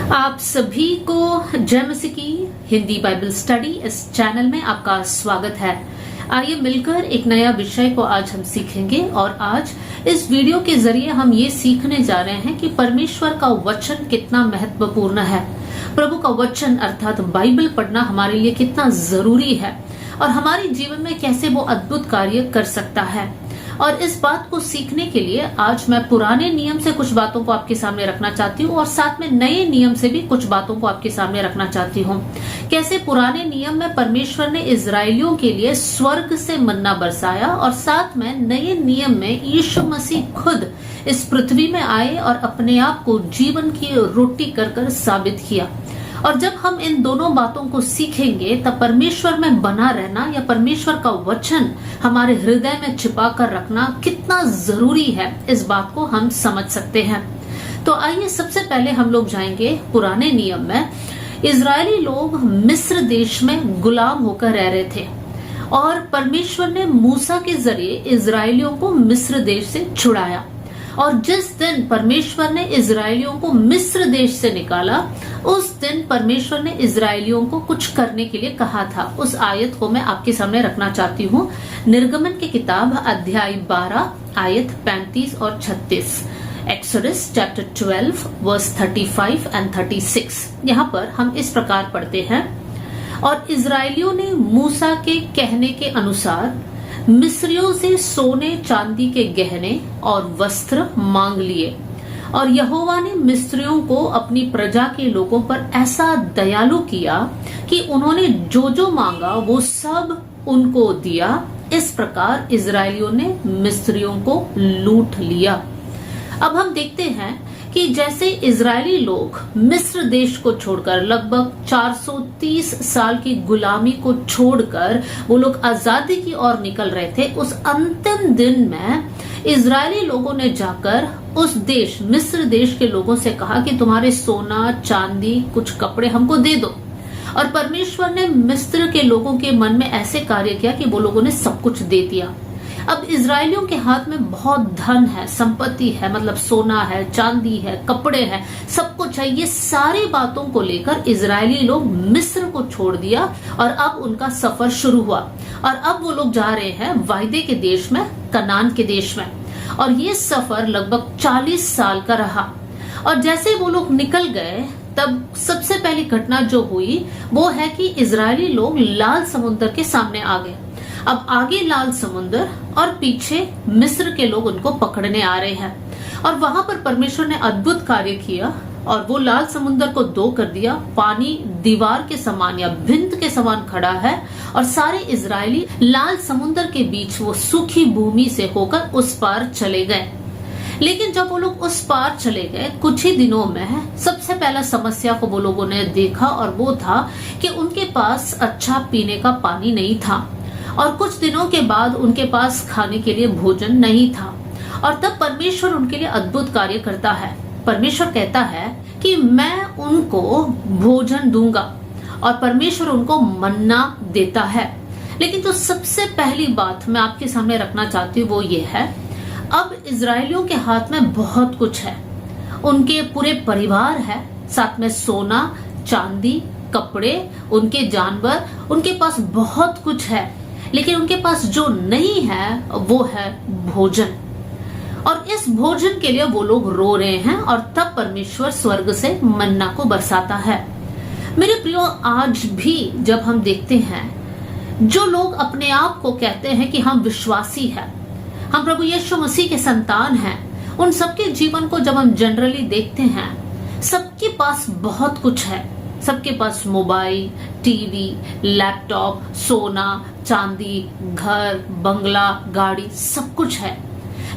आप सभी को जय मसीह की हिंदी बाइबल स्टडी इस चैनल में आपका स्वागत है। आइए मिलकर एक नया विषय को आज हम सीखेंगे और आज इस वीडियो के जरिए हम ये सीखने जा रहे हैं कि परमेश्वर का वचन कितना महत्वपूर्ण है। प्रभु का वचन अर्थात बाइबल पढ़ना हमारे लिए कितना जरूरी है और हमारे जीवन में कैसे वो अद्भुत कार्य कर सकता है। और इस बात को सीखने के लिए आज मैं पुराने नियम से कुछ बातों को आपके सामने रखना चाहती हूँ और साथ में नए नियम से भी कुछ बातों को आपके सामने रखना चाहती हूँ। कैसे पुराने नियम में परमेश्वर ने इजरायलियों के लिए स्वर्ग से मन्ना बरसाया और साथ में नए नियम में यीशु मसीह खुद इस पृथ्वी में आए और अपने आप को जीवन की रोटी कर साबित किया। और जब हम इन दोनों बातों को सीखेंगे तब परमेश्वर में बना रहना या परमेश्वर का वचन हमारे हृदय में छिपा कर रखना कितना जरूरी है, इस बात को हम समझ सकते हैं। तो आइए सबसे पहले हम लोग जाएंगे पुराने नियम में। इजरायली लोग मिस्र देश में गुलाम होकर रह रहे थे और परमेश्वर ने मूसा के जरिए इजरायलियों को मिस्र देश से छुड़ाया। और जिस दिन परमेश्वर ने इजरायलियों को मिस्र देश से निकाला उस दिन परमेश्वर ने इजरायलियों को कुछ करने के लिए कहा था। उस आयत को मैं आपके सामने रखना चाहती हूँ। निर्गमन की किताब अध्याय 12 आयत 35 और 36। Exodus chapter 12 verse 35 and 36। यहाँ पर हम इस प्रकार पढ़ते हैं, और इजरायलियों ने मूसा के कहने के अनुसार मिस्रियों से सोने चांदी के गहने और वस्त्र मांग लिए। और यहोवा ने मिस्रियों को अपनी प्रजा के लोगों पर ऐसा दयालु किया कि उन्होंने जो जो मांगा वो सब उनको दिया। इस प्रकार इजरायलियों ने मिस्रियों को लूट लिया। अब हम देखते हैं कि जैसे इजरायली लोग मिस्र देश को छोड़कर लगभग 430 साल की गुलामी को छोड़कर वो लोग आजादी की ओर निकल रहे थे, उस अंतिम दिन में इजरायली लोगों ने जाकर उस देश मिस्र देश के लोगों से कहा कि तुम्हारे सोना चांदी कुछ कपड़े हमको दे दो। और परमेश्वर ने मिस्र के लोगों के मन में ऐसे कार्य किया कि वो लोगों ने सब कुछ दे दिया। अब इजरायलियों के हाथ में बहुत धन है, संपत्ति है, मतलब सोना है, चांदी है, कपड़े हैं, सब कुछ है। ये सारी बातों को लेकर इजरायली लोग मिस्र को छोड़ दिया और अब उनका सफर शुरू हुआ। और अब वो लोग जा रहे हैं वायदे के देश में, कनान के देश में। और ये सफर लगभग 40 साल का रहा। और जैसे वो लोग निकल गए तब सबसे पहली घटना जो हुई वो है कि इजरायली लोग लाल समुद्र के सामने आ गए। अब आगे लाल समुद्र और पीछे मिस्र के लोग उनको पकड़ने आ रहे हैं। और वहां पर परमेश्वर ने अद्भुत कार्य किया और वो लाल समुद्र को दो कर दिया। पानी दीवार के समान या भिंत के समान खड़ा है और सारे इजरायली लाल समुद्र के बीच वो सूखी भूमि से होकर उस पार चले गए। लेकिन जब वो लोग उस पार चले गए कुछ ही दिनों में सबसे पहला समस्या को वो लोगों ने देखा और वो था कि उनके पास अच्छा पीने का पानी नहीं था और कुछ दिनों के बाद उनके पास खाने के लिए भोजन नहीं था। और तब परमेश्वर उनके लिए अद्भुत कार्य करता है। परमेश्वर कहता है कि मैं उनको भोजन दूंगा और परमेश्वर उनको मन्ना देता है। लेकिन जो सबसे पहली बात मैं आपके सामने रखना चाहती हूँ वो ये है, अब इजरायलियों के हाथ में बहुत कुछ है। उनके पूरे परिवार है, साथ में सोना चांदी कपड़े, उनके जानवर, उनके पास बहुत कुछ है। लेकिन उनके पास जो नहीं है वो है भोजन। और इस भोजन के लिए वो लोग रो रहे हैं और तब परमेश्वर स्वर्ग से मन्ना को बरसाता है। मेरे प्रियो, आज भी जब हम देखते हैं जो लोग अपने आप को कहते हैं कि हम विश्वासी हैं, हम प्रभु यीशु मसीह के संतान हैं, उन सबके जीवन को जब हम जनरली देखते हैं सबके पास बहुत कुछ है। सबके पास मोबाइल, टीवी, लैपटॉप, सोना चांदी, घर, बंगला, गाड़ी, सब कुछ है।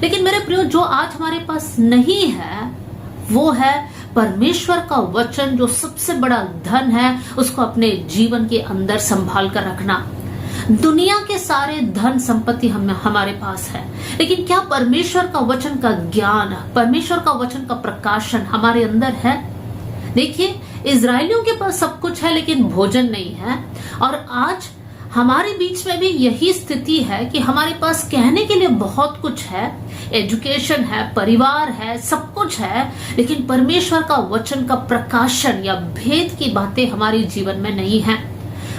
लेकिन मेरे प्रियो, जो आज हमारे पास नहीं है वो है परमेश्वर का वचन, जो सबसे बड़ा धन है, उसको अपने जीवन के अंदर संभाल कर रखना। दुनिया के सारे धन संपत्ति हमारे पास है, लेकिन क्या परमेश्वर का वचन का ज्ञान, परमेश्वर का वचन का प्रकाशन हमारे अंदर है? देखिए, इजरायलियों के पास सब कुछ है लेकिन भोजन नहीं है। और आज हमारे बीच में भी यही स्थिति है कि हमारे पास कहने के लिए बहुत कुछ है, एजुकेशन है, परिवार है, सब कुछ है, लेकिन परमेश्वर का वचन का प्रकाशन या भेद की बातें हमारे जीवन में नहीं है।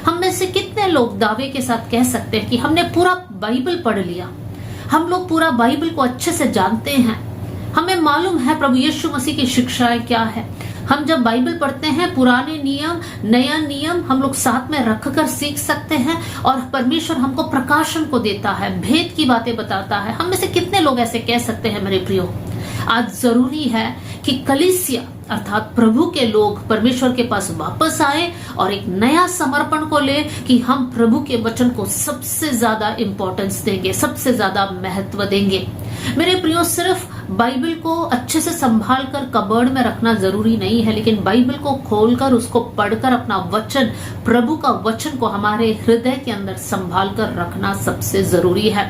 हम में से कितने लोग दावे के साथ कह सकते हैं कि हमने पूरा बाइबल पढ़ लिया, हम लोग पूरा बाइबल को अच्छे से जानते हैं, हमें मालूम है प्रभु यीशु मसीह की शिक्षाएं क्या है। हम जब बाइबल पढ़ते हैं, पुराने नियम, नया नियम हम लोग साथ में रखकर सीख सकते हैं और परमेश्वर हमको प्रकाशन को देता है, भेद की बातें बताता है। हम में से कितने लोग ऐसे कह सकते हैं मेरे प्रियो? आज जरूरी है कि कलीसिया अर्थात प्रभु के लोग परमेश्वर के पास वापस आए और एक नया समर्पण को ले कि हम प्रभु के वचन को सबसे ज्यादा इंपॉर्टेंस देंगे, सबसे ज्यादा महत्व देंगे। मेरे प्रियो, सिर्फ बाइबल को अच्छे से संभाल कर कबर्ड में रखना जरूरी नहीं है, लेकिन बाइबल को खोलकर उसको पढ़कर अपना वचन, प्रभु का वचन को हमारे हृदय के अंदर संभाल कर रखना सबसे जरूरी है।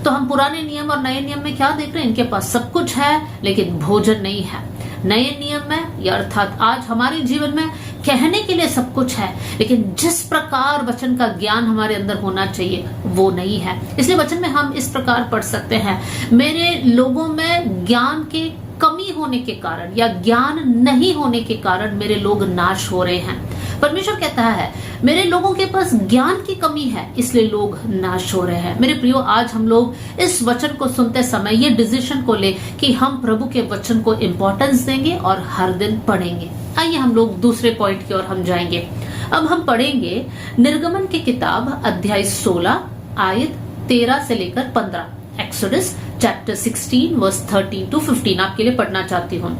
तो हम पुराने नियम और नए नियम में क्या देख रहे हैं? इनके पास सब कुछ है लेकिन भोजन नहीं है। नए नियम में या अर्थात आज हमारे जीवन में कहने के लिए सब कुछ है, लेकिन जिस प्रकार वचन का ज्ञान हमारे अंदर होना चाहिए वो नहीं है। इसलिए वचन में हम इस प्रकार पढ़ सकते हैं, मेरे लोगों में ज्ञान के कमी होने के कारण या ज्ञान नहीं होने के कारण मेरे लोग नाश हो रहे हैं। परमेश्वर कहता है मेरे लोगों के पास ज्ञान की कमी है, इसलिए लोग नाश हो रहे हैं। मेरे प्रियो, आज हम लोग इस वचन को सुनते समय ये डिसीजन को ले कि हम प्रभु के वचन को इंपॉर्टेंस देंगे और हर दिन पढ़ेंगे। आइए हम लोग दूसरे पॉइंट की ओर हम जाएंगे। अब हम पढ़ेंगे निर्गमन की किताब अध्याय 16 आयत 13 से लेकर 15, एक्सोडस चैप्टर 16 वर्स 13 to 15 आपके लिए पढ़ना चाहती हूँ।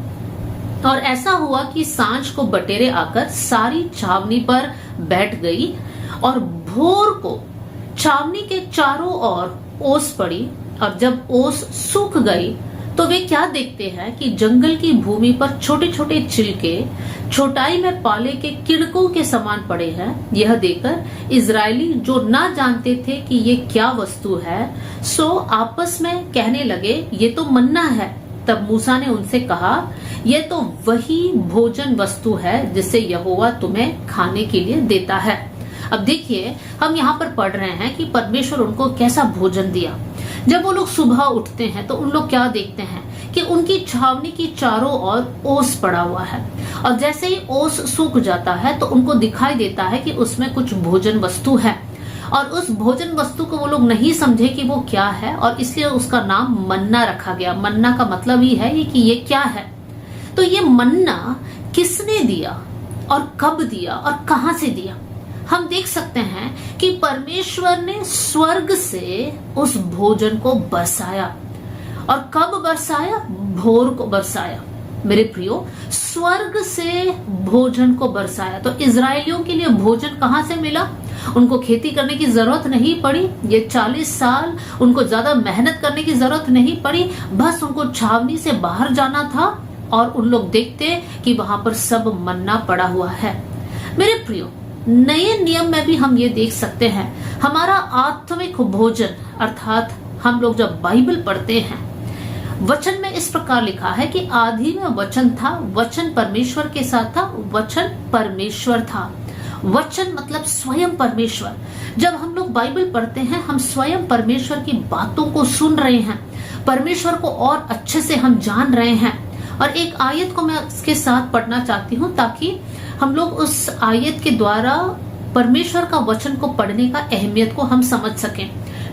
और ऐसा हुआ कि सांझ को बटेरे आकर सारी छावनी पर बैठ गई और भोर को छावनी के चारों ओर ओस पड़ी, और जब ओस सूख गई तो वे क्या देखते हैं कि जंगल की भूमि पर छोटे छोटे छिलके छोटाई में पाले के किड़कों के समान पड़े हैं। यह देखकर इजरायली जो ना जानते थे कि ये क्या वस्तु है, सो आपस में कहने लगे ये तो मन्ना है। तब मूसा ने उनसे कहा, यह तो वही भोजन वस्तु है जिसे यहोवा तुम्हें खाने के लिए देता है। अब देखिए, हम यहाँ पर पढ़ रहे हैं कि परमेश्वर उनको कैसा भोजन दिया। जब वो लोग सुबह उठते हैं तो उन लोग क्या देखते हैं कि उनकी छावनी की चारों ओर ओस पड़ा हुआ है, और जैसे ही ओस सूख जाता है तो उनको दिखाई देता है कि उसमें कुछ भोजन वस्तु है, और उस भोजन वस्तु को वो लोग नहीं समझे कि वो क्या है, और इसलिए उसका नाम मन्ना रखा गया। मन्ना का मतलब ही है कि ये क्या है। तो ये मन्ना किसने दिया और कब दिया और कहां से दिया? हम देख सकते हैं कि परमेश्वर ने स्वर्ग से उस भोजन को बरसाया। और कब बरसाया? भोर को बरसाया। मेरे प्रियो, स्वर्ग से भोजन को बरसाया। तो इजरायलियों के लिए भोजन कहां से मिला? उनको खेती करने की जरूरत नहीं पड़ी। ये 40 साल उनको ज्यादा मेहनत करने की जरूरत नहीं पड़ी। बस उनको छावनी से बाहर जाना था और उन लोग देखते कि वहां पर सब मन्ना पड़ा हुआ है। मेरे प्रियो, नए नियम में भी हम ये देख सकते हैं, हमारा आत्मिक भोजन अर्थात हम लोग जब बाइबल पढ़ते हैं, वचन में इस प्रकार लिखा है कि आदि में वचन था, वचन परमेश्वर के साथ था, वचन परमेश्वर था। वचन मतलब स्वयं परमेश्वर। जब हम लोग बाइबल पढ़ते हैं, हम स्वयं परमेश्वर की बातों को सुन रहे हैं, परमेश्वर को और अच्छे से हम जान रहे हैं। और एक आयत को मैं इसके साथ पढ़ना चाहती हूँ ताकि हम लोग उस आयत के द्वारा परमेश्वर का वचन को पढ़ने का अहमियत को हम समझ सकें।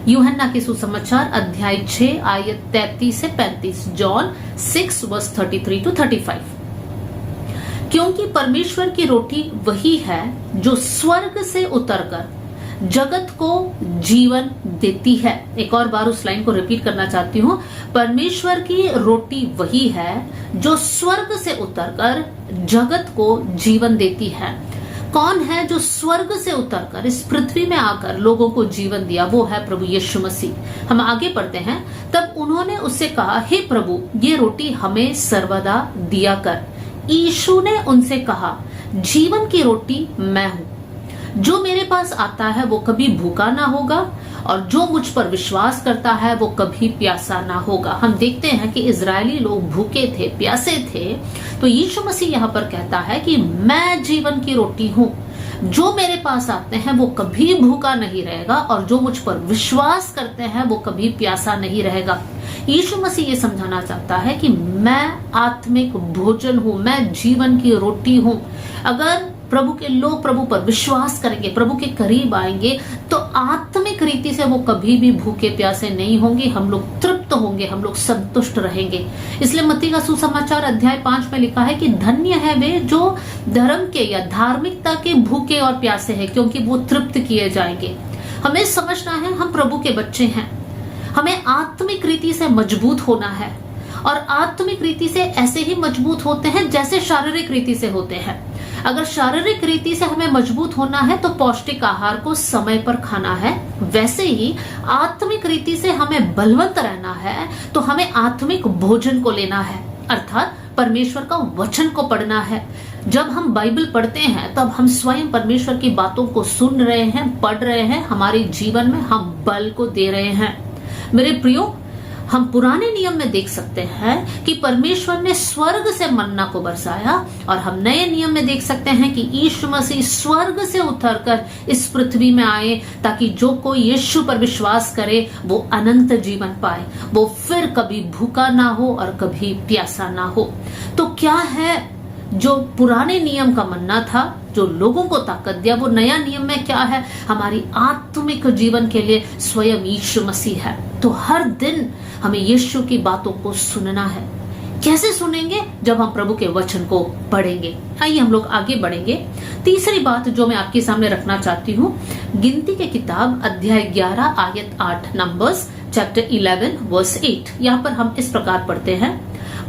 यूहन्ना के सुसमाचार अध्याय 6 आयत 33 से 35, जॉन 6 वर्स 33 to 35। क्योंकि परमेश्वर की रोटी वही है जो स्वर्ग से उतरकर जगत को जीवन देती है। एक और बार उस लाइन को रिपीट करना चाहती हूँ। परमेश्वर की रोटी वही है जो स्वर्ग से उतरकर जगत को जीवन देती है। कौन है जो स्वर्ग से उतरकर इस पृथ्वी में आकर लोगों को जीवन दिया? वो है प्रभु यीशु मसीह। हम आगे पढ़ते हैं। तब उन्होंने उससे कहा, हे प्रभु, ये रोटी हमें सर्वदा दिया कर। यीशु ने उनसे कहा, जीवन की रोटी मैं हूँ। जो मेरे पास आता है वो कभी भूखा ना होगा, और जो मुझ पर विश्वास करता है वो कभी प्यासा ना होगा। हम देखते हैं कि इजरायली लोग भूखे थे, प्यासे थे, तो यीशु मसीह यहाँ पर कहता है कि मैं जीवन की रोटी हूँ। जो मेरे पास आते हैं वो कभी भूखा नहीं रहेगा और जो मुझ पर विश्वास करते हैं वो कभी प्यासा नहीं रहेगा। यीशु मसीह ये समझाना चाहता है कि मैं आत्मिक भोजन हूं, मैं जीवन की रोटी हूं। अगर प्रभु के लोग प्रभु पर विश्वास करेंगे, प्रभु के करीब आएंगे, तो आत्मिक रीति से वो कभी भी भूखे प्यासे नहीं होंगे। हम लोग तृप्त होंगे, हम लोग संतुष्ट रहेंगे। इसलिए मत्ती का सुसमाचार अध्याय 5 में लिखा है कि धन्य है वे जो धर्म के या धार्मिकता के भूखे और प्यासे हैं, क्योंकि वो तृप्त किए जाएंगे। हमें समझना है हम प्रभु के बच्चे हैं, हमें आत्मिक रीति से मजबूत होना है। और आत्मिक रीति से ऐसे ही मजबूत होते हैं जैसे शारीरिक रीति से होते हैं। अगर शारीरिक रीति से हमें मजबूत होना है तो पौष्टिक आहार को समय पर खाना है, वैसे ही आत्मिक रीति से हमें बलवंत रहना है तो हमें आत्मिक भोजन को लेना है, अर्थात परमेश्वर का वचन को पढ़ना है। जब हम बाइबल पढ़ते हैं तब हम स्वयं परमेश्वर की बातों को सुन रहे हैं, पढ़ रहे हैं, हमारे जीवन में हम बल को दे रहे हैं। मेरे प्रियो, हम पुराने नियम में देख सकते हैं कि परमेश्वर ने स्वर्ग से मन्ना को बरसाया, और हम नए नियम में देख सकते हैं कि यीशु मसीह स्वर्ग से उतरकर इस पृथ्वी में आए ताकि जो कोई यीशु पर विश्वास करे वो अनंत जीवन पाए, वो फिर कभी भूखा ना हो और कभी प्यासा ना हो। तो क्या है जो पुराने नियम का मन्ना था जो लोगों को ताकत दिया, वो नया नियम में क्या है? हमारी आत्मिक जीवन के लिए स्वयं यीशु मसीह है। तो हर दिन हमें यीशु की बातों को सुनना है। कैसे सुनेंगे? जब हम प्रभु के वचन को पढ़ेंगे। आइए हम लोग आगे बढ़ेंगे। तीसरी बात जो मैं आपके सामने रखना चाहती हूँ, गिनती के किताब अध्याय 11 आयत 8, नंबर्स चैप्टर 11 वर्स 8। यहाँ पर हम इस प्रकार पढ़ते हैं,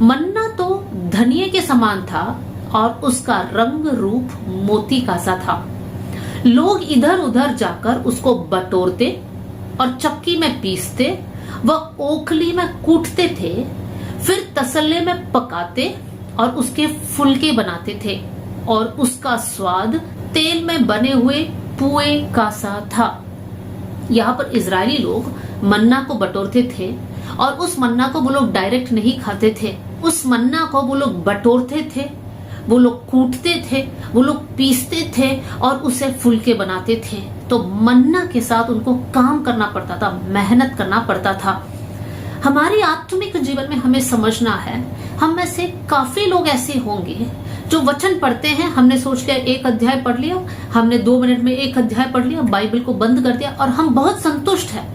मन्ना तो धनिये के समान था और उसका रंग रूप मोती का सा था। लोग इधर उधर जाकर उसको बटोरते और चक्की में पीसते व ओखली में कूटते थे, फिर तसल्ले में पकाते और उसके फुलके बनाते थे, और उसका स्वाद तेल में बने हुए पुए का सा था। यहाँ पर इजरायली लोग मन्ना को बटोरते थे और उस मन्ना को वो लोग डायरेक्ट नहीं खाते थे। उस मन्ना को वो लोग बटोरते थे, वो लोग कूटते थे, वो लोग पीसते थे और उसे फुलके बनाते थे। तो मन्ना के साथ उनको काम करना पड़ता था, मेहनत करना पड़ता था। हमारी आत्मिक जीवन में हमें समझना है, हम में से काफी लोग ऐसे होंगे जो वचन पढ़ते हैं, हमने सोच लिया एक अध्याय पढ़ लिया, हमने 2 मिनट में एक अध्याय पढ़ लिया, बाइबल को बंद कर दिया और हम बहुत संतुष्ट हैं।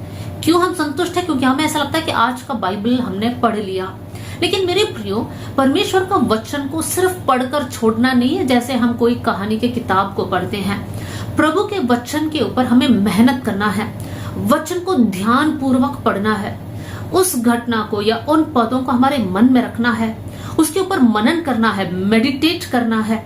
क्यों हम संतुष्ट हैं? क्योंकि हमें ऐसा लगता है कि आज का बाइबल हमने पढ़ लिया। लेकिन मेरे प्रियो, परमेश्वर का वचन को सिर्फ पढ़कर छोड़ना नहीं है जैसे हम कोई कहानी के किताब को पढ़ते हैं। प्रभु के वचन के ऊपर हमें मेहनत करना है, वचन को ध्यान पूर्वक पढ़ना है, उस घटना को या उन पदों को हमारे मन में रखना है, उसके ऊपर मनन करना है, मेडिटेट करना है।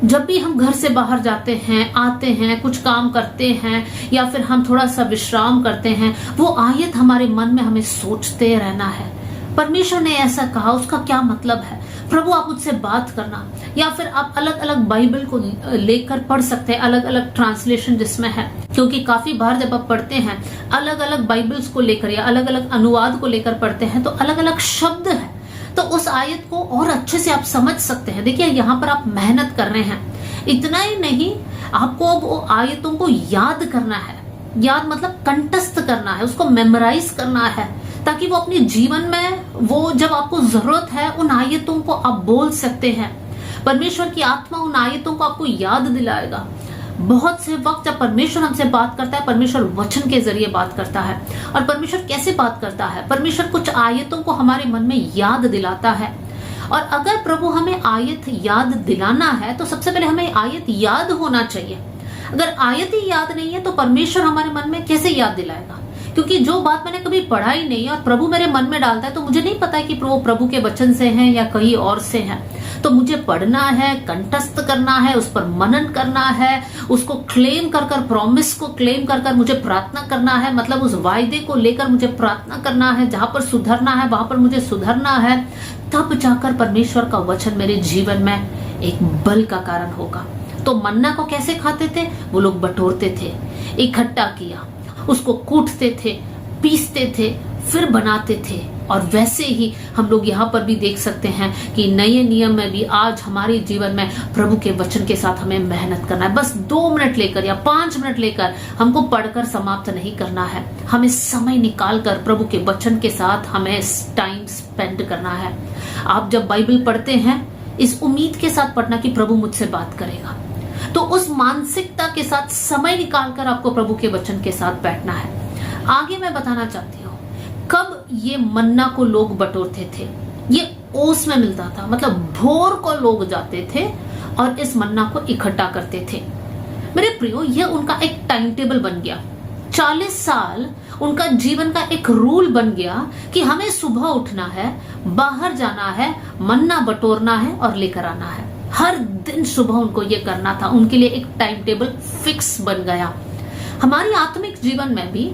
जब भी हम घर से बाहर जाते हैं, आते हैं, कुछ काम करते हैं या फिर हम थोड़ा सा विश्राम करते हैं, वो आयत हमारे मन में हमें सोचते रहना है, परमेश्वर ने ऐसा कहा, उसका क्या मतलब है? प्रभु आप मुझसे बात करना। या फिर आप अलग अलग बाइबल को लेकर पढ़ सकते हैं, अलग अलग ट्रांसलेशन जिसमें है, क्योंकि काफी बार जब आप पढ़ते हैं अलग अलग बाइबल्स को लेकर या अलग अलग अनुवाद को लेकर पढ़ते हैं तो अलग अलग शब्द है, तो उस आयत को और अच्छे से आप समझ सकते हैं। देखिए यहाँ पर आप मेहनत कर रहे हैं, इतना ही नहीं, आपको अब वो आयतों को याद करना है। याद मतलब कंठस्थ करना है, उसको मेमोराइज करना है, ताकि वो अपने जीवन में वो जब आपको जरूरत है उन आयतों को आप बोल सकते हैं। परमेश्वर की आत्मा उन आयतों को आपको याद दिलाएगा। बहुत से वक्त जब परमेश्वर हमसे बात करता है, परमेश्वर वचन के जरिए बात करता है। और परमेश्वर कैसे बात करता है? परमेश्वर कुछ आयतों को हमारे मन में याद दिलाता है। और अगर प्रभु हमें आयत याद दिलाना है तो सबसे पहले हमें आयत याद होना चाहिए। अगर आयत ही याद नहीं है तो परमेश्वर हमारे मन में कैसे याद दिलाएगा? क्योंकि जो बात मैंने कभी पढ़ा ही नहीं और प्रभु मेरे मन में डालता है तो मुझे नहीं पता है कि प्रभु के वचन से है या कहीं और से है। तो मुझे पढ़ना है, कंठस्थ करना है, उस पर मनन करना है, उसको क्लेम कर कर, प्रॉमिस को क्लेम कर कर मुझे प्रार्थना करना है। मतलब उस वायदे को लेकर मुझे प्रार्थना करना है, जहां पर सुधरना है वहां पर मुझे सुधरना है। तब जाकर परमेश्वर का वचन मेरे जीवन में एक बल का कारण होगा। तो मन्ना को कैसे खाते थे? वो लोग बटोरते थे, इकट्ठा किया, उसको कूटते थे, पीसते थे, फिर बनाते थे और वैसे ही हम लोग यहाँ पर भी देख सकते हैं कि नए नियम में भी आज हमारे जीवन में प्रभु के वचन के साथ हमें मेहनत करना है। बस 2 मिनट लेकर या 5 मिनट लेकर हमको पढ़कर समाप्त नहीं करना है। हमें समय निकाल कर प्रभु के वचन के साथ हमें टाइम स्पेंड करना है। आप जब बाइबल पढ़ते हैं इस उम्मीद के साथ पढ़ना कि प्रभु मुझसे बात करेगा, तो उस मानसिकता के साथ समय निकालकर आपको प्रभु के वचन के साथ बैठना है। आगे मैं बताना चाहती हूँ कब ये मन्ना को लोग बटोरते थे। ये ओस में मिलता था, मतलब भोर को लोग जाते थे और इस मन्ना को इकट्ठा करते थे। मेरे प्रियो, ये उनका एक टाइम टेबल बन गया। 40 साल उनका जीवन का एक रूल बन गया कि हमें सुबह उठना है, बाहर जाना है, मन्ना बटोरना है और लेकर आना है। हर दिन सुबह उनको ये करना था। उनके लिए एक टाइम टेबल फिक्स बन गया। हमारी आत्मिक जीवन में भी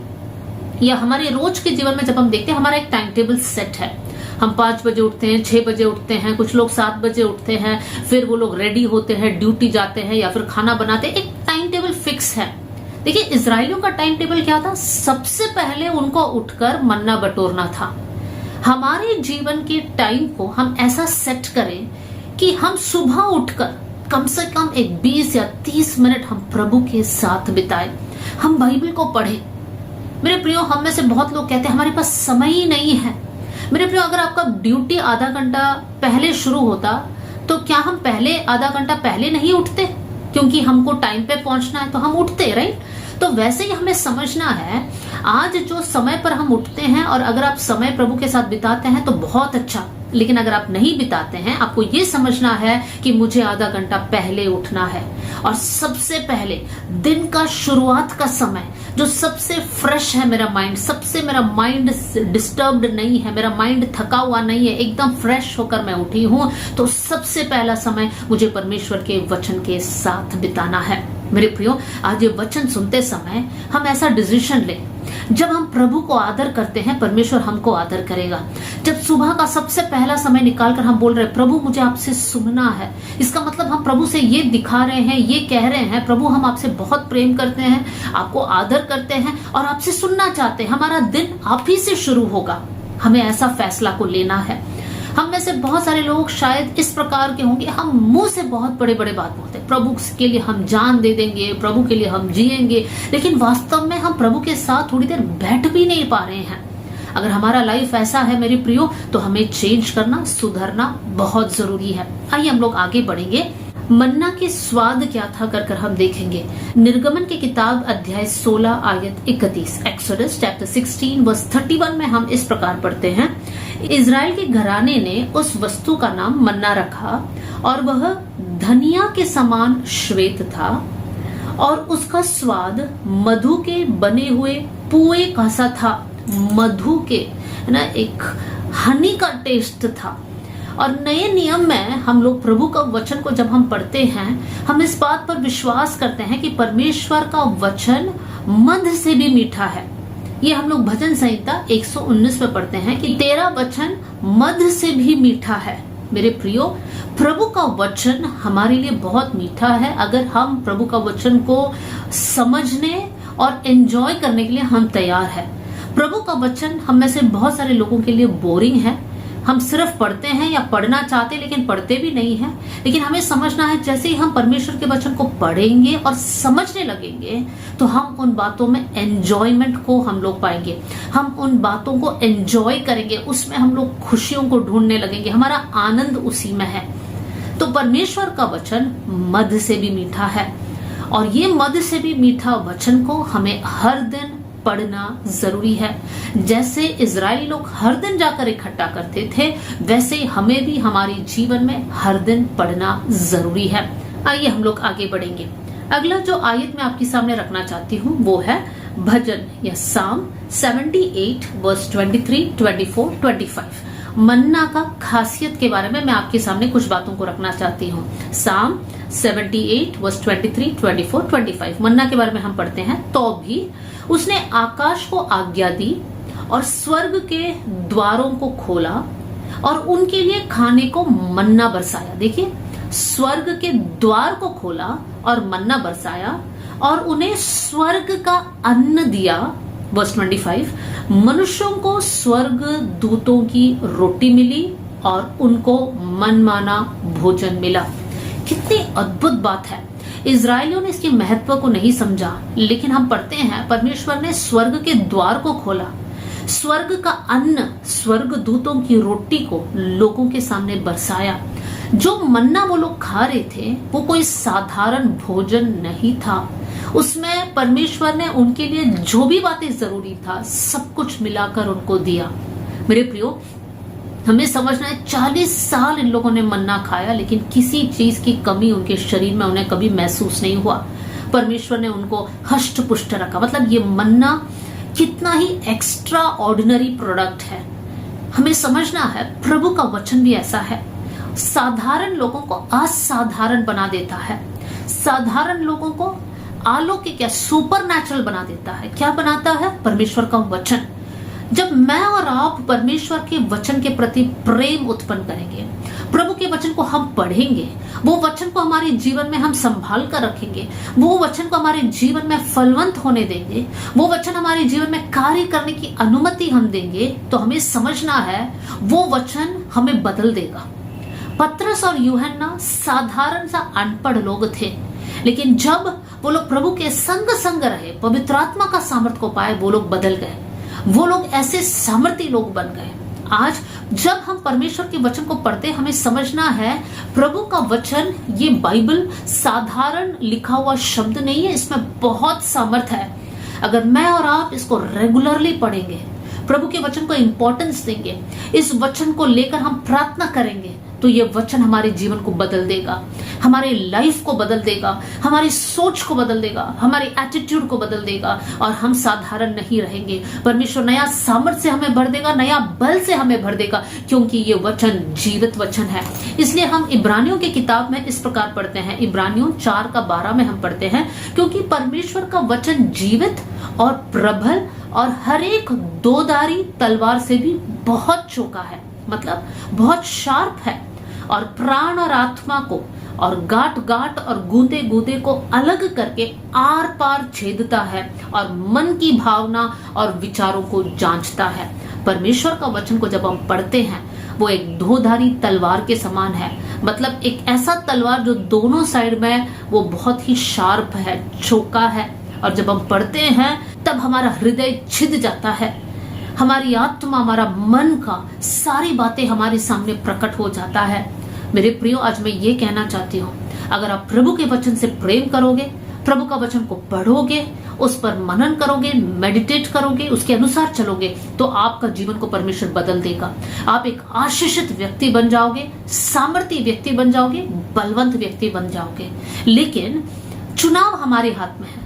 या हमारे रोज के जीवन में जब हम देखते हैं हमारा एक टाइम टेबल सेट है। हम 5 बजे उठते हैं, 6 बजे उठते हैं, कुछ लोग 7 बजे उठते हैं, फिर वो लोग रेडी होते हैं, ड्यूटी जाते हैं या फिर खाना बनाते हैं। एक टाइम टेबल फिक्स है। देखिए, इजरायलियों का टाइम टेबल क्या था? सबसे पहले उनको उठकर मन्ना बटोरना था। हमारे जीवन के टाइम को हम ऐसा सेट करें कि हम सुबह उठकर कम से कम एक 20 या 30 मिनट हम प्रभु के साथ बिताएं, हम बाइबल को पढ़ें। मेरे प्रियो, हम में से बहुत लोग कहते हैं हमारे पास समय ही नहीं है। मेरे प्रियो, अगर आपका ड्यूटी आधा घंटा पहले शुरू होता तो क्या हम पहले आधा घंटा पहले नहीं उठते? क्योंकि हमको टाइम पे पहुंचना है तो हम उठते, राइट? तो वैसे ही हमें समझना है, आज जो समय पर हम उठते हैं और अगर आप समय प्रभु के साथ बिताते हैं तो बहुत अच्छा, लेकिन अगर आप नहीं बिताते हैं, आपको ये समझना है कि मुझे आधा घंटा पहले उठना है और सबसे पहले दिन का शुरुआत का समय जो सबसे फ्रेश है, मेरा माइंड डिस्टर्ब्ड नहीं है, मेरा माइंड थका हुआ नहीं है, एकदम फ्रेश होकर मैं उठी हूं, तो सबसे पहला समय मुझे परमेश्वर के वचन के साथ बिताना है। मेरे प्रियो, आज ये वचन सुनते समय हम ऐसा डिसीजन लें, जब हम प्रभु को आदर करते हैं परमेश्वर हमको आदर करेगा। जब सुबह का सबसे पहला समय निकालकर हम बोल रहे हैं प्रभु मुझे आपसे सुनना है, इसका मतलब हम प्रभु से ये दिखा रहे हैं, ये कह रहे हैं प्रभु हम आपसे बहुत प्रेम करते हैं, आपको आदर करते हैं और आपसे सुनना चाहते हैं, हमारा दिन आप ही से शुरू होगा। हमें ऐसा फैसला को लेना है। हम में से बहुत सारे लोग शायद इस प्रकार के होंगे, हम मुंह से बहुत बड़े बड़े बात बोलते हैं, प्रभु के लिए हम जान दे देंगे, प्रभु के लिए हम जिएंगे, लेकिन वास्तव में हम प्रभु के साथ थोड़ी देर बैठ भी नहीं पा रहे हैं। अगर हमारा लाइफ ऐसा है मेरे प्रियो, तो हमें चेंज करना, सुधरना बहुत जरूरी है। आइए हम लोग आगे बढ़ेंगे। मन्ना के स्वाद क्या था कर हम देखेंगे। निर्गमन की किताब अध्याय 16 आयत 31, एक्सोडस चैप्टर 16 वर्स 31 में हम इस प्रकार पढ़ते हैं, इजराइल के घराने ने उस वस्तु का नाम मन्ना रखा और वह धनिया के समान श्वेत था और उसका स्वाद मधु के बने हुए पुए का सा था। मधु के ना, एक हनी का टेस्ट था। और नए नियम में हम लोग प्रभु का वचन को जब हम पढ़ते हैं, हम इस बात पर विश्वास करते हैं कि परमेश्वर का वचन मध से भी मीठा है। ये हम लोग भजन संहिता 119 में पढ़ते हैं कि तेरा वचन मध से भी मीठा है। मेरे प्रियो, प्रभु का वचन हमारे लिए बहुत मीठा है अगर हम प्रभु का वचन को समझने और एंजॉय करने के लिए हम तैयार हैं। प्रभु का वचन हम में से बहुत सारे लोगों के लिए बोरिंग है। हम सिर्फ पढ़ते हैं या पढ़ना चाहते हैं लेकिन पढ़ते भी नहीं हैं। लेकिन हमें समझना है, जैसे ही हम परमेश्वर के वचन को पढ़ेंगे और समझने लगेंगे तो हम उन बातों में एंजॉयमेंट को हम लोग पाएंगे, हम उन बातों को एंजॉय करेंगे, उसमें हम लोग खुशियों को ढूंढने लगेंगे, हमारा आनंद उसी में है। तो परमेश्वर का वचन मध से भी मीठा है और ये मध से भी मीठा वचन को हमें हर दिन पढ़ना जरूरी है। जैसे इजरायली लोग हर दिन जाकर इकट्ठा करते थे, वैसे हमें भी हमारे जीवन में हर दिन पढ़ना जरूरी है। आइए हम लोग आगे बढ़ेंगे। अगला जो आयत मैं आपके सामने रखना चाहती हूँ वो है भजन या साम 78 वर्स 23, 24, 25। मन्ना का खासियत के बारे में मैं आपके सामने कुछ बातों को रखना चाहती हूँ। साम 78 वर्स 23, 24, 25 मन्ना के बारे में हम पढ़ते हैं, तो भी उसने आकाश को आज्ञा दी और स्वर्ग के द्वारों को खोला और उनके लिए खाने को मन्ना बरसाया। देखिए, स्वर्ग के द्वार को खोला और मन्ना बरसाया और उन्हें स्वर्ग का अन्न दिया वर्स 25, मनुष्यों को स्वर्ग दूतों की रोटी मिली और उनको मनमाना भोजन मिला। कितनी अद्भुत बात है। इजरायलियों ने इसके महत्व को नहीं समझा, लेकिन हम पढ़ते हैं परमेश्वर ने स्वर्ग के द्वार को खोला, स्वर्ग का अन्न, स्वर्ग दूतों की रोटी को लोगों के सामने बरसाया। जो मन्ना वो लोग खा रहे थे वो कोई साधारण भोजन नहीं था। उसमें परमेश्वर ने उनके लिए जो भी बातें जरूरी था सब कुछ मिलाकर उनको दिया। मेरे प्रियो, हमें समझना है 40 साल इन लोगों ने मन्ना खाया, लेकिन किसी चीज की कमी उनके शरीर में उन्हें कभी महसूस नहीं हुआ। परमेश्वर ने उनको हष्ट पुष्ट रखा। मतलब ये मन्ना कितना ही एक्स्ट्रा ऑर्डिनरी प्रोडक्ट है। हमें समझना है प्रभु का वचन भी ऐसा है, साधारण लोगों को असाधारण बना देता है, साधारण लोगों को अलौकिक या सुपर नेचुरल बना देता है। क्या बनाता है? परमेश्वर का वचन। जब मैं और आप परमेश्वर के वचन के प्रति प्रेम उत्पन्न करेंगे, प्रभु के वचन को हम पढ़ेंगे, वो वचन को हमारे जीवन में हम संभाल कर रखेंगे, वो वचन को हमारे जीवन में फलवंत होने देंगे, वो वचन हमारे जीवन में कार्य करने की अनुमति हम देंगे, तो हमें समझना है वो वचन हमें बदल देगा। पतरस और यूहन्ना साधारण सा अनपढ़ लोग थे, लेकिन जब वो लोग प्रभु के संग रहे, पवित्र आत्मा का सामर्थ को पाए, वो लोग बदल गए। वो लोग ऐसे सामर्थी लोग बन गए। आज जब हम परमेश्वर के वचन को पढ़ते, हमें समझना है प्रभु का वचन, ये बाइबल साधारण लिखा हुआ शब्द नहीं है, इसमें बहुत सामर्थ है। अगर मैं और आप इसको रेगुलरली पढ़ेंगे, प्रभु के वचन को इंपॉर्टेंस देंगे, इस वचन को लेकर हम प्रार्थना करेंगे, तो ये वचन हमारे जीवन को बदल देगा, हमारे लाइफ को बदल देगा, हमारी सोच को बदल देगा, हमारी एटीट्यूड को बदल देगा, और हम साधारण नहीं रहेंगे। परमेश्वर नया सामर्थ्य से हमें भर देगा, नया बल से हमें भर देगा, क्योंकि ये वचन जीवित वचन है। इसलिए हम इब्रानियों की किताब में इस प्रकार पढ़ते हैं, इब्रानियों 4:12 में हम पढ़ते हैं, क्योंकि परमेश्वर का वचन जीवित और प्रबल और हर एक दोधारी तलवार से भी बहुत चौका है, मतलब बहुत शार्प है, और प्राण और आत्मा को और गांठ गांठ और गूंदे गूंदे को अलग करके आर पार छेदता है और मन की भावना और विचारों को जांचता है। परमेश्वर का वचन को जब हम पढ़ते हैं, वो एक दोधारी तलवार के समान है, मतलब एक ऐसा तलवार जो दोनों साइड में वो बहुत ही शार्प है, चौका है। और जब हम पढ़ते हैं तब हमारा हृदय छिद जाता है, हमारी आत्मा, हमारा मन का सारी बातें हमारे सामने प्रकट हो जाता है। मेरे प्रियो, आज मैं ये कहना चाहती हूँ, अगर आप प्रभु के वचन से प्रेम करोगे, प्रभु का वचन को पढ़ोगे, उस पर मनन करोगे, मेडिटेट करोगे, उसके अनुसार चलोगे, तो आपका जीवन को परमेश्वर बदल देगा। आप एक आशीषित व्यक्ति बन जाओगे, सामर्थी व्यक्ति बन जाओगे, बलवंत व्यक्ति बन जाओगे। लेकिन चुनाव हमारे हाथ में है।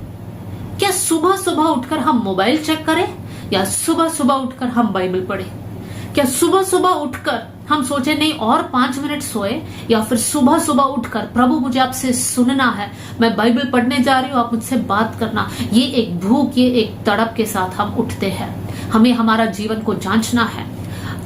क्या सुबह सुबह उठकर हम मोबाइल चेक करें, या सुबह सुबह उठकर हम बाइबल पढ़ें? क्या सुबह सुबह उठकर हम सोचे नहीं और 5 मिनट सोए, या फिर सुबह सुबह उठकर प्रभु मुझे आपसे सुनना है, मैं बाइबल पढ़ने जा रही हूँ, आप मुझसे बात करना। ये एक भूख, ये एक तड़प के साथ हम उठते हैं। हमें हमारा जीवन को जांचना है।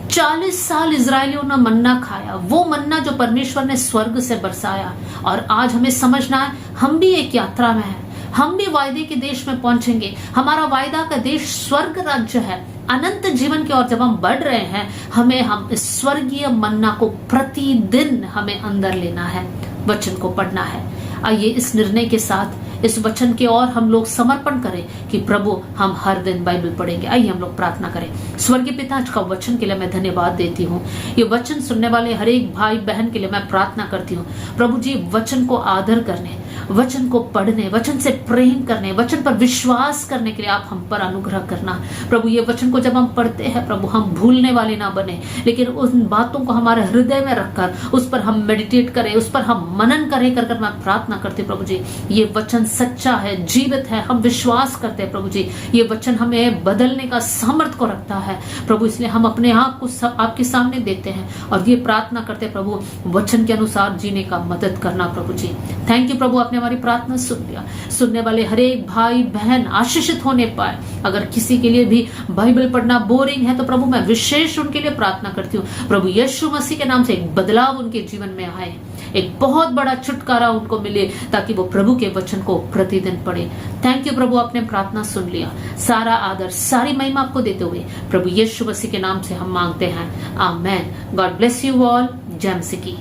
40 साल इजरायलियों ने मन्ना खाया, वो मन्ना जो परमेश्वर ने स्वर्ग से बरसाया, और आज हमें समझना है हम भी एक यात्रा में है, हम भी वायदे के देश में पहुंचेंगे। हमारा वायदा का देश स्वर्ग राज्य है, अनंत जीवन की ओर जब हम बढ़ रहे हैं, हम इस स्वर्गीय मन्ना को प्रतिदिन हमें अंदर लेना है, वचन को पढ़ना है। आइए इस निर्णय के साथ इस वचन के और हम लोग समर्पण करें कि प्रभु हम हर दिन बाइबल पढ़ेंगे। आइए हम लोग प्रार्थना करें। स्वर्गीय पिता, आज का वचन के लिए मैं धन्यवाद देती हूँ। ये वचन सुनने वाले हर एक भाई बहन के लिए मैं प्रार्थना करती हूँ, प्रभु जी वचन को आदर करने, वचन को पढ़ने, वचन से प्रेम करने, वचन पर विश्वास करने के लिए आप हम पर अनुग्रह करना। प्रभु ये वचन को जब हम पढ़ते हैं प्रभु, हम भूलने वाले ना बने, लेकिन उन बातों को हमारे हृदय में रखकर उस पर हम मेडिटेट करें, उस पर हम मनन करें कर मैं प्रार्थना करती हूँ। प्रभु जी ये वचन सच्चा है, जीवित है, हम विश्वास करते हैं प्रभु जी, ये वचन हमें बदलने का सामर्थ्य को रखता है प्रभु। इसलिए हम अपने आप को आपके सामने देते हैं और ये प्रार्थना करते हैं प्रभु, वचन के अनुसार जीने का मदद करना प्रभु जी। थैंक यू प्रभु, आपने हमारी प्रार्थना सुन लिया। सुनने वाले हर एक भाई बहन आशीषित होने पाए। अगर किसी के लिए भी बाइबल पढ़ना बोरिंग है तो प्रभु मैं विशेष उनके लिए प्रार्थना करती हूँ, प्रभु यीशु मसीह के नाम से एक बदलाव उनके जीवन में आए। एक बहुत बड़ा छुटकारा उनको मिले, ताकि वो प्रभु के वचन को प्रतिदिन पढ़े। थैंक यू प्रभु, आपने प्रार्थना सुन लिया। सारा आदर, सारी महिमा आपको देते हुए प्रभु यीशु मसीह के नाम से हम मांगते हैं, amen. God bless you all. जय मसीह की।